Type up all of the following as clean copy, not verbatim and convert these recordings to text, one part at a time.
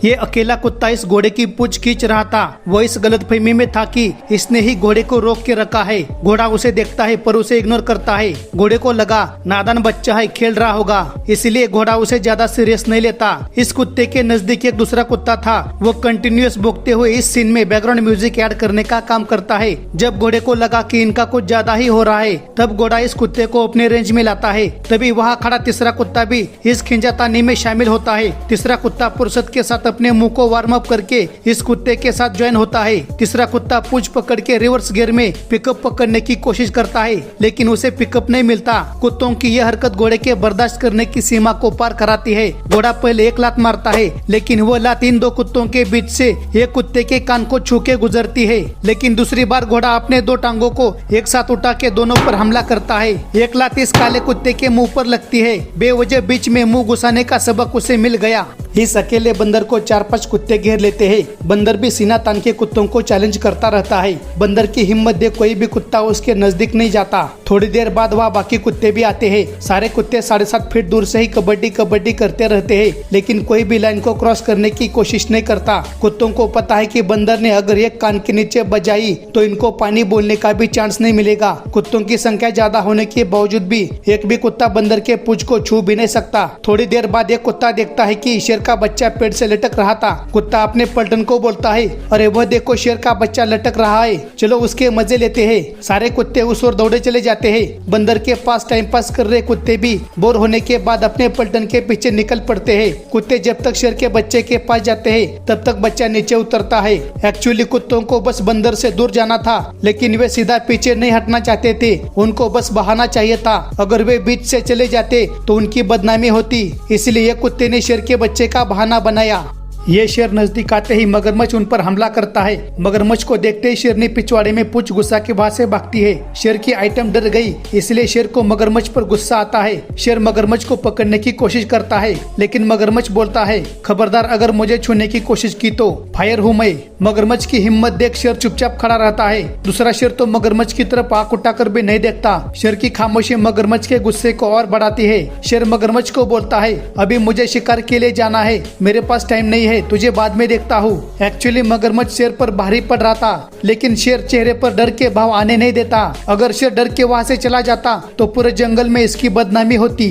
ये अकेला कुत्ता इस घोड़े की पूंछ खींच रहा था। वो इस गलतफहमी में था कि इसने ही घोड़े को रोक के रखा है। घोड़ा उसे देखता है पर उसे इग्नोर करता है। घोड़े को लगा नादान बच्चा है, खेल रहा होगा, इसलिए घोड़ा उसे ज्यादा सीरियस नहीं लेता। इस कुत्ते के नजदीक एक दूसरा कुत्ता था। वो कंटिन्यूअस भौंकते हुए इस सीन में बैकग्राउंड म्यूजिक ऐड करने का काम करता है। जब घोड़े को लगा कि इनका कुछ ज्यादा ही हो रहा है, तब घोड़ा इस कुत्ते को अपने रेंज में लाता है। तभी वहाँ खड़ा तीसरा कुत्ता भी इस खिंचातानी में शामिल होता है। तीसरा कुत्ता फुर्सत के साथ अपने मुंह को वार्म अप करके इस कुत्ते के साथ ज्वाइन होता है। तीसरा कुत्ता पूंछ पकड़ के रिवर्स गियर में पिकअप पकड़ने की कोशिश करता है, लेकिन उसे पिकअप नहीं मिलता। कुत्तों की यह हरकत घोड़े के बर्दाश्त करने की सीमा को पार कराती है। घोड़ा पहले एक लात मारता है, लेकिन वो लात इन दो कुत्तों के बीच से एक कुत्ते के कान को छू के गुजरती है। लेकिन दूसरी बार घोड़ा अपने दो टांगों को एक साथ उठा के दोनों पर हमला करता है। एक लात इस काले कुत्ते के मुंह पर लगती है। बेवजह बीच में मुंह घुसाने का सबक उसे मिल गया। इस अकेले बंदर को 4-5 कुत्ते घेर लेते हैं। बंदर भी सीना तान के कुत्तों को चैलेंज करता रहता है। बंदर की हिम्मत देख कोई भी कुत्ता उसके नजदीक नहीं जाता। थोड़ी देर बाद वहाँ बाकी कुत्ते भी आते हैं। सारे कुत्ते 7.5 फीट दूर से ही कबड्डी कबड्डी करते रहते हैं, लेकिन कोई भी लाइन को क्रॉस करने की कोशिश नहीं करता। कुत्तों को पता है कि बंदर ने अगर एक कान के नीचे बजाई तो इनको पानी बोलने का भी चांस नहीं मिलेगा। कुत्तों की संख्या ज्यादा होने के बावजूद भी एक भी कुत्ता बंदर के पूंछ को छू भी नहीं सकता। थोड़ी देर बाद एक कुत्ता देखता है कि शेर का बच्चा पेड़ से लटक रहा था। कुत्ता अपने पलटन को बोलता है, अरे वह देखो शेर का बच्चा लटक रहा है, चलो उसके मजे लेते हैं। सारे कुत्ते उस ओर दौड़े चले जाते हैं। बंदर के पास टाइम पास कर रहे कुत्ते भी बोर होने के बाद अपने पलटन के पीछे निकल पड़ते हैं। कुत्ते जब तक शेर के बच्चे के पास जाते हैं तब तक बच्चा नीचे उतरता है। एक्चुअली कुत्तों को बस बंदर से दूर जाना था, लेकिन वे सीधा पीछे नहीं हटना चाहते थे। उनको बस बहाना चाहिए था। अगर वे बीच से चले जाते तो उनकी बदनामी होती, इसलिए कुत्ते ने शेर के बच्चे का बहाना बनाया। ये शेर नजदीक आते ही मगरमच्छ उन पर हमला करता है। मगरमच्छ को देखते ही शेरनी पिछवाड़े में पूंछ घुसा के वहां से भागती है। शेर की आइटम डर गई, इसलिए शेर को मगरमच्छ पर गुस्सा आता है। शेर मगरमच्छ को पकड़ने की कोशिश करता है, लेकिन मगरमच्छ बोलता है, खबरदार अगर मुझे छूने की कोशिश की तो फायर हूँ मैं। मगरमच्छ की हिम्मत देख शेर चुपचाप खड़ा रहता है। दूसरा शेर तो मगरमच्छ की तरफ आंख उठाकर भी नहीं देखता। शेर की खामोशी मगरमच्छ के गुस्से को और बढ़ाती है। शेर मगरमच्छ को बोलता है, अभी मुझे शिकार के लिए जाना है, मेरे पास टाइम नहीं है, तुझे बाद में देखता हूँ। एक्चुअली मगरमच्छ शेर पर भारी पड़ रहा था, लेकिन शेर चेहरे पर डर के भाव आने नहीं देता। अगर शेर डर के वहाँ से चला जाता तो पूरे जंगल में इसकी बदनामी होती।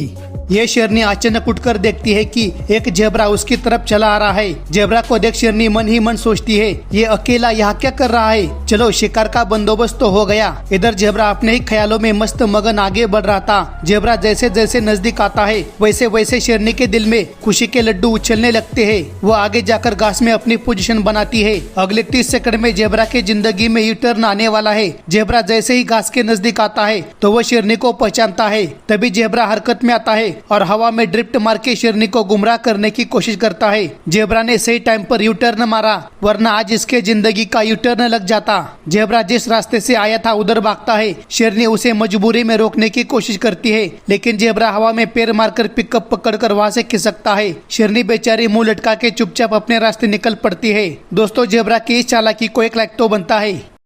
ये शेरनी अचानक उठकर देखती है कि एक जेब्रा उसकी तरफ चला आ रहा है। जेब्रा को देख शेरनी मन ही मन सोचती है, ये अकेला यहाँ क्या कर रहा है, चलो शिकार का बंदोबस्त तो हो गया। इधर जेब्रा अपने ही ख्यालों में मस्त मगन आगे बढ़ रहा था। जेब्रा जैसे जैसे नजदीक आता है वैसे वैसे शेरनी के दिल में खुशी के लड्डू उछलने लगते हैं। वो आगे जाकर घास में अपनी पोजीशन बनाती है। अगले 30 सेकंड में जेब्रा की जिंदगी में यू टर्न आने वाला है। जेब्रा जैसे ही घास के नजदीक आता है तो वो शेरनी को पहचानता है। तभी जेब्रा हरकत में आता है और हवा में ड्रिफ्ट मार के शेरनी को गुमराह करने की कोशिश करता है। जेब्रा ने सही टाइम पर यू टर्न मारा, वरना आज इसके जिंदगी का यू टर्न लग जाता। जेब्रा जिस रास्ते से आया था उधर भागता है। शेरनी उसे मजबूरी में रोकने की कोशिश करती है, लेकिन जेब्रा हवा में पैर मारकर पिकअप पकड़कर वहां से खिसकता है। शेरनी बेचारी मुंह लटका के चुपचाप अपने रास्ते निकल पड़ती है। दोस्तों, जेब्रा की इस चालाकी को एक लाइक तो बनता है।